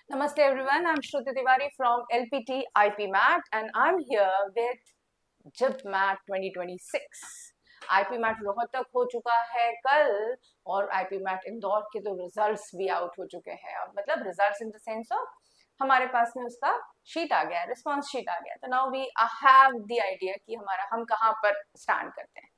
Namaste everyone, I'm Shruti Tiwari from LPT IPMAT and I'm here with JIPMAT 2026. IPMAT Rohtak हो चुका है कल और IPMAT इंदौर के तो रिजल्ट्स भी आउट हो चुके हैं। अब मतलब results in the sense of हमारे पास में उसका शीट आ गया, रिस्पॉन्स शीट आ गया, तो now we have the idea कि हम कहाँ पर स्टैंड करते हैं।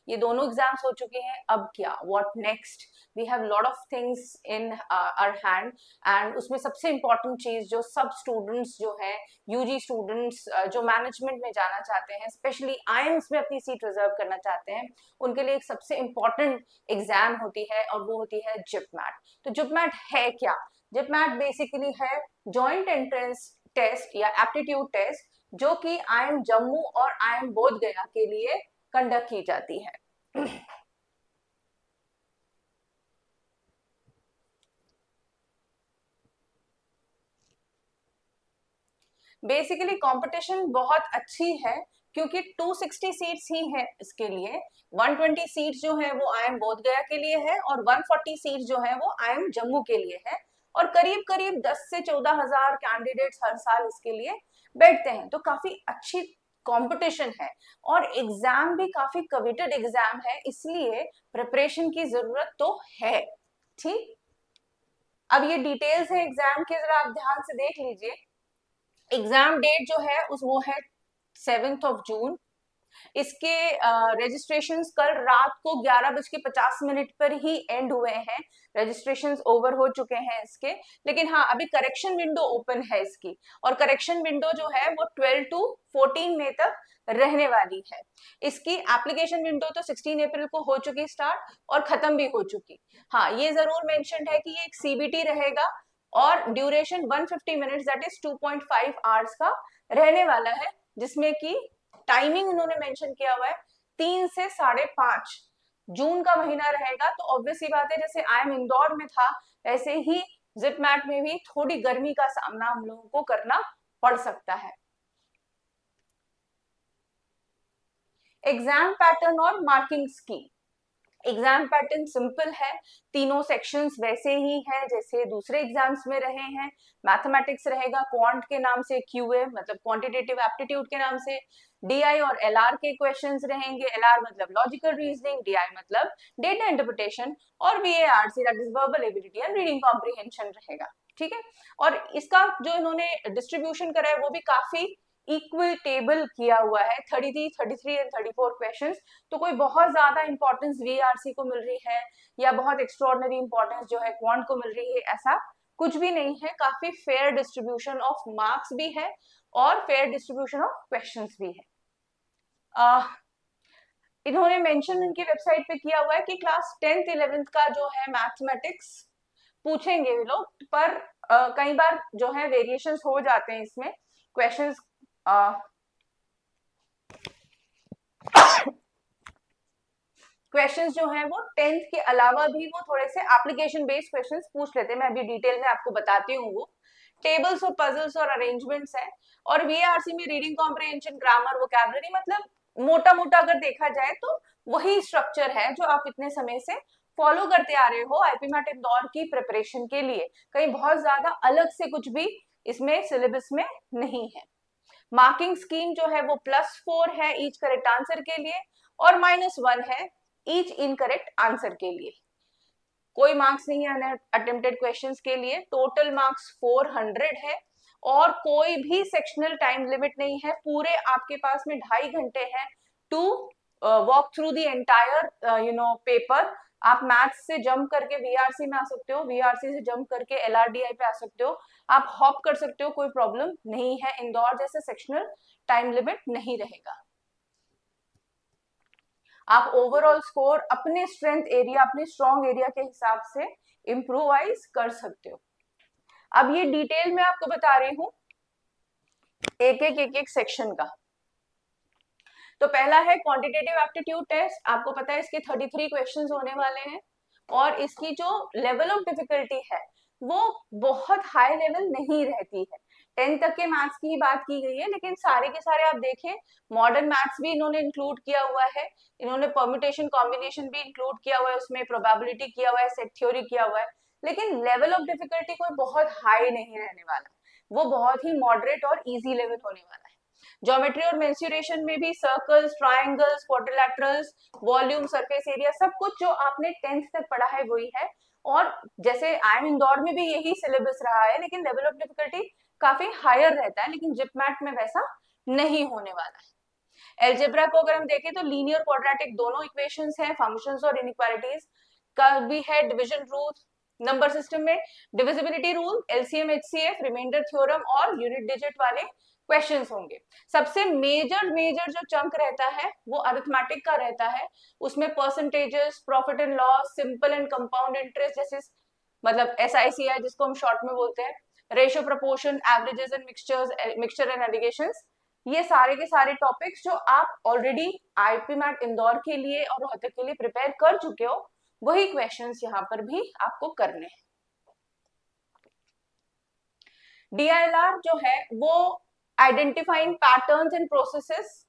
ये दोनों एग्जाम्स हो चुके हैं, अब क्या, what next? We have lot of things in our hand and उसमें सबसे इम्पोर्टेंट चीज जो सब स्टूडेंट्स जो है, यूजी स्टूडेंट्स जो मैनेजमेंट में जाना चाहते हैं, स्पेशली आईएम्स में अपनी सीट रिजर्व करना चाहते हैं, उनके लिए एक सबसे इम्पोर्टेंट एग्जाम होती है और वो होती है जिपमैट। तो जिपमैट है क्या? जिपमैट बेसिकली है जॉइंट एंट्रेंस टेस्ट या एप्टीट्यूड टेस्ट जो कि आईएम जम्मू और आईएम बोध गया के लिए कंडक्ट की जाती है। बेसिकली कंपटीशन बहुत अच्छी है क्योंकि 260 सीट्स ही है इसके लिए। 120 सीट्स जो है वो आईएम बोध गया के लिए है और 140 सीट्स जो है वो आईएम जम्मू के लिए है और करीब करीब 10 से 14 हजार कैंडिडेट्स हर साल इसके लिए बैठते हैं, तो काफी अच्छी कंपटीशन है और एग्जाम भी काफी कविटेड एग्जाम है, इसलिए प्रिपरेशन की जरूरत तो है। ठीक, अब ये डिटेल्स है एग्जाम के, जरा आप ध्यान से देख लीजिए। एग्जाम डेट जो है उस वो है 7 जून। इसके रजिस्ट्रेशन कल रात को 11:50 पर ही एंड हुए हैं, रजिस्ट्रेशन ओवर हो चुके हैं इसके। लेकिन हाँ, अभी करेक्शन विंडो ओपन है इसकी और करेक्शन विंडो जो है वो 12 to 14 मई तक रहने वाली है। इसकी एप्लीकेशन विंडो तो 16 अप्रैल को हो चुकी स्टार्ट और खत्म भी हो चुकी। हाँ, ये जरूर मेंशन है कि ये एक सीबीटी रहेगा और duration 150 minutes that is 2.5 hours का रहने वाला है, जिसमें कि टाइमिंग उन्होंने मेंशन किया हुआ है 3 से 5:30। जून का महीना रहेगा तो ऑब्वियस सी बात है, जैसे आईएम इंदौर में था ऐसे ही जिपमैट में भी थोड़ी गर्मी का सामना हम लोगों को करना पड़ सकता है। एग्जाम पैटर्न और मार्किंग्स की, एग्जाम पैटर्न सिंपल है, तीनों सेक्शंस वैसे ही हैं जैसे दूसरे एग्जाम्स में रहे हैं। मैथमेटिक्स रहेगा क्वांट के नाम से, क्यूए मतलब क्वांटिटेटिव एप्टीट्यूड के नाम से, डीआई और एलआर के क्वेश्चंस रहेंगे। एलआर मतलब लॉजिकल रीजनिंग, डीआई मतलब डेटा इंटरप्रिटेशन और VARC that is verbal ability and reading comprehension रहेगा। ठीक है, और इसका जो इन्होंने डिस्ट्रीब्यूशन करा है वो भी काफी इक्वल टेबल किया हुआ है, 33, 33 एंड 34 क्वेश्चंस। तो कोई बहुत ज्यादा इंपॉर्टेंस वीआरसी को मिल रही है या बहुत एक्स्ट्रॉर्डनरी इंपॉर्टेंस जो है क्वांट को मिल रही है, ऐसा कुछ भी नहीं है। काफी फेयर डिस्ट्रीब्यूशन ऑफ मार्क्स भी है और फेयर डिस्ट्रीब्यूशन ऑफ क्वेश्चंस भी है। इन्होंने मेंशन इनकी वेबसाइट पे किया हुआ है कि क्लास 10th 11th का जो है मैथमेटिक्स पूछेंगे ये लोग, पर कई बार जो है वेरिएशंस हो जाते हैं इसमें क्वेश्चंस। क्वेश्चंस जो है वो 10th के अलावा भी वो थोड़े से एप्लीकेशन बेस्ड क्वेश्चंस पूछ लेते हैं, मैं अभी डिटेल में आपको बताती हूँ। वो टेबल्स और पजल्स और अरेंजमेंट्स है और वीआरसी में रीडिंग कॉम्प्रिहेंशन, ग्रामर, वोकैबुलरी, मतलब मोटा मोटा अगर देखा जाए तो वही स्ट्रक्चर है जो आप इतने समय से फॉलो करते आ रहे हो आईपीमैट इंदौर की प्रिपरेशन के लिए। कहीं बहुत ज्यादा अलग से कुछ भी इसमें सिलेबस में नहीं है। मार्किंग स्कीम जो है वो +4 है ईच करेक्ट आंसर के लिए और -1 है ईच इनकरेक्ट आंसर के लिए। कोई मार्क्स नहीं है अटेम्प्टेड क्वेश्चंस के लिए। टोटल मार्क्स 400 है और कोई भी सेक्शनल टाइम लिमिट नहीं है। पूरे आपके पास में 2.5 घंटे है to walk through the entire paper. आप मैथ्स से जंप करके वीआरसी में आ सकते हो, वीआरसी से जंप करके एलआरडीआई पे आ सकते हो, आप हॉप कर सकते हो, कोई प्रॉब्लम नहीं है। इंदौर जैसे सेक्शनल टाइम लिमिट नहीं रहेगा। आप ओवरऑल स्कोर अपने स्ट्रेंथ एरिया, अपने स्ट्रॉन्ग एरिया के हिसाब से इम्प्रोवाइज कर सकते हो। अब ये डिटेल में आपको बता रही हूं एक एक सेक्शन का। तो पहला है क्वांटिटेटिव एप्टीट्यूड टेस्ट। आपको पता है इसके 33 क्वेश्चंस होने वाले हैं और इसकी जो लेवल ऑफ डिफिकल्टी है वो बहुत हाई लेवल नहीं रहती है। 10th तक के मैथ्स की ही बात की गई है, लेकिन सारे के सारे आप देखें मॉडर्न मैथ्स भी इन्होंने इंक्लूड किया हुआ है, इन्होंने परम्यूटेशन कॉम्बिनेशन भी इंक्लूड किया हुआ है, उसमें प्रोबेबिलिटी किया हुआ है, सेट थ्योरी किया हुआ है। लेकिन लेवल ऑफ डिफिकल्टी कोई बहुत हाई नहीं रहने वाला, वो बहुत ही मॉडरेट और इजी लेवल होने वाला है। ज्योमेट्री और मेंसुरेशन में भी circles, triangles, quadrilaterals, volume, surface area, सब कुछ जो आपने 10th तक पढ़ा है वही है। और जैसे IIM इंदौर में भी यही सिलेबस रहा है, लेकिन लेवल ऑफ डिफिकल्टी काफी हायर रहता है, लेकिन जिपमैट में वैसा नहीं होने वाला है। एलजेब्रा को अगर हम देखें तो लीनियर, क्वाड्रेटिक दोनों इक्वेशंस हैं, फंक्शंस और इनइक्वालिटीज का भी है, डिवीजन रूल, नंबर सिस्टम में divisibility rule, LCM, HCF, remainder theorem और यूनिट डिजिट वाले क्वेश्चंस होंगे। सबसे मेजर जो चंक रहता है वो अरिथमेटिक का रहता है, उसमें percentages, profit and loss, simple and compound interest, जैसे मतलब SICI जिसको हम शॉर्ट में बोलते हैं, ratio, proportion, averages and mixture and allegations, ये सारे के सारे टॉपिक्स जो आप ऑलरेडी IIP मैट इंदौर के लिए और रोहतक के लिए प्रिपेयर कर चुके हो, वही क्वेश्चंस यहाँ पर भी आपको करने हैं। DILR जो है वो identifying patterns and processes,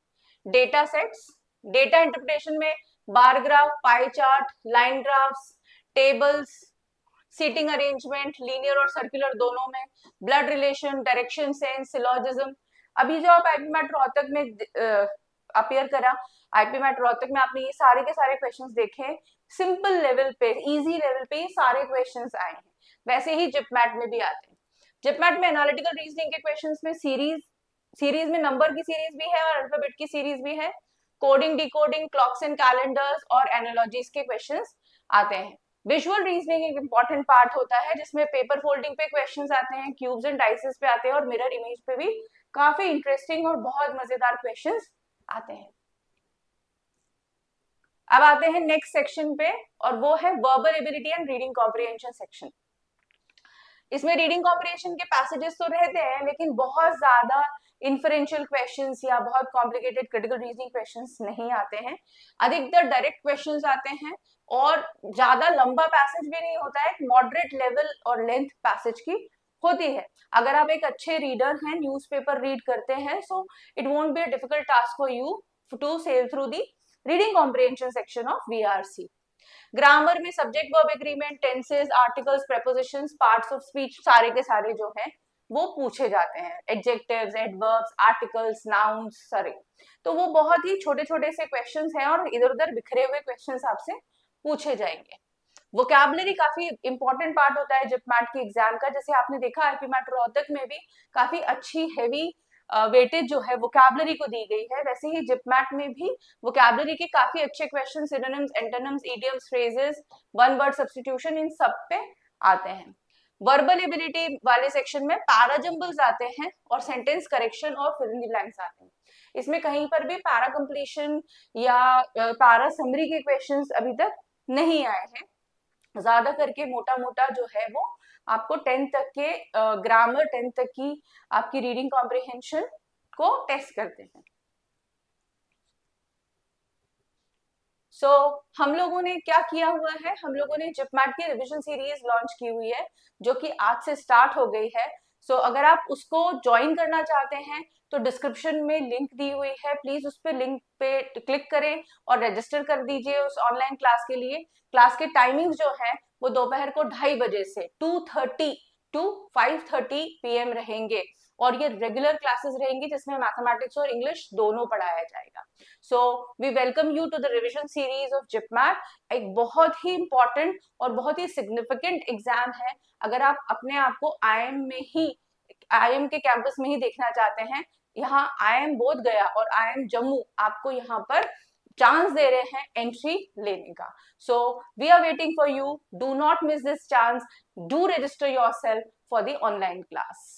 data sets, data interpretation में bar graph, pie chart, line graphs, tables, seating arrangement, linear और सर्कुलर दोनों में, blood relation, direction sense, syllogism. अभी जो आप IIP मैट रोहतक में अपीयर करा, IIP मैट रोहतक में आपने ये सारे के सारे क्वेश्चंस देखे, सिंपल लेवल पे, इजी लेवल पे ये सारे क्वेश्चंस आए हैं, वैसे ही जिपमैट में भी आते हैं। जिपमैट में एनालिटिकल रीजनिंग के क्वेश्चंस में सीरीज में नंबर की सीरीज भी है और अल्फाबेट की सीरीज भी है, coding, decoding, clocks and calendars और एनालॉजीज के क्वेश्चंस आते हैं। विजुअल रीजनिंग एक इंपॉर्टेंट पार्ट होता है जिसमें पेपर फोल्डिंग पे क्वेश्चंस आते हैं, क्यूब्स एंड डाइसेस पे आते हैं और मिरर इमेज पे भी काफी इंटरेस्टिंग और बहुत मजेदार क्वेश्चंस आते हैं। अब आते हैं नेक्स्ट सेक्शन पे और वो है verbal ability and reading comprehension section. इसमें रीडिंग कॉम्प्रिहेंशन के पैसेजेस तो रहते हैं, लेकिन बहुत ज्यादा इन्फरेंशियल क्वेश्चंस या बहुत कॉम्प्लिकेटेड क्रिटिकल रीजनिंग क्वेश्चंस नहीं आते हैं, अधिकतर डायरेक्ट क्वेश्चंस आते हैं और ज्यादा लंबा पैसेज भी नहीं होता है, मॉडरेट लेवल और लेंथ पैसेज की होती है। अगर आप एक अच्छे रीडर हैं, न्यूज़पेपर रीड करते हैं, so it won't be a difficult task for you to sail through the reading comprehension section of VRC। Grammar में subject verb agreement, tenses, articles, prepositions, parts of speech सारे के सारे जो हैं वो पूछे जाते हैं, एडजेक्टिव्स, एडवर्ब्स, आर्टिकल्स, नाउन्स सारे। तो वो बहुत ही छोटे छोटे से क्वेश्चंस हैं और इधर उधर बिखरे हुए क्वेश्चंस आपसे पूछे जाएंगे। वोकैबुलरी काफी इंपॉर्टेंट पार्ट होता है जिपमैट की एग्जाम का, जैसे आपने देखा IIP मैट रोहतक में भी काफी अच्छी हैवी वेटेज जो है वोकैबुलरी को दी गई है, वैसे ही जिपमैट में भी वोकैबुलरी के काफी अच्छे question, synonyms, antonyms, idioms, phrases, one word substitution, इन सब पे आते हैं। वर्बल एबिलिटी वाले सेक्शन में पैराजम्बल्स आते हैं और सेंटेंस करेक्शन और फिल इन द ब्लैंक्स आते हैं। इसमें कहीं पर भी पैरा कंप्लीशन या पैरा समरी के क्वेश्चंस अभी तक नहीं आए हैं, ज्यादा करके मोटा मोटा जो है वो आपको 10th तक के ग्रामर, 10th तक की आपकी रीडिंग कॉम्प्रिहेंशन को टेस्ट करते हैं। सो हम लोगों ने क्या किया हुआ है, हम लोगों ने जिपमैट की रिवीजन सीरीज लॉन्च की हुई है जो कि आज से स्टार्ट हो गई है। सो अगर आप उसको ज्वाइन करना चाहते हैं तो डिस्क्रिप्शन में लिंक दी हुई है, प्लीज उस पर लिंक पे क्लिक करें और रजिस्टर कर दीजिए उस ऑनलाइन क्लास के लिए। क्लास के टाइमिंग्स जो है वो दोपहर को 2:30 बजे से 2:30 टू 5:30 PM रहेंगे और ये रेगुलर क्लासेस रहेंगी जिसमें मैथमेटिक्स और इंग्लिश दोनों पढ़ाया जाएगा। So we welcome you to the revision series of JIPMAT. एक बहुत ही इंपॉर्टेंट और बहुत ही सिग्निफिकेंट एग्जाम है। अगर आप अपने आप को IIM के कैंपस में ही देखना चाहते हैं, यहाँ IIM बोध गया और IIM जम्मू आपको यहाँ पर चांस दे रहे हैं एंट्री लेने का। So we are waiting for you, do not miss this chance, do register yourself for the online class.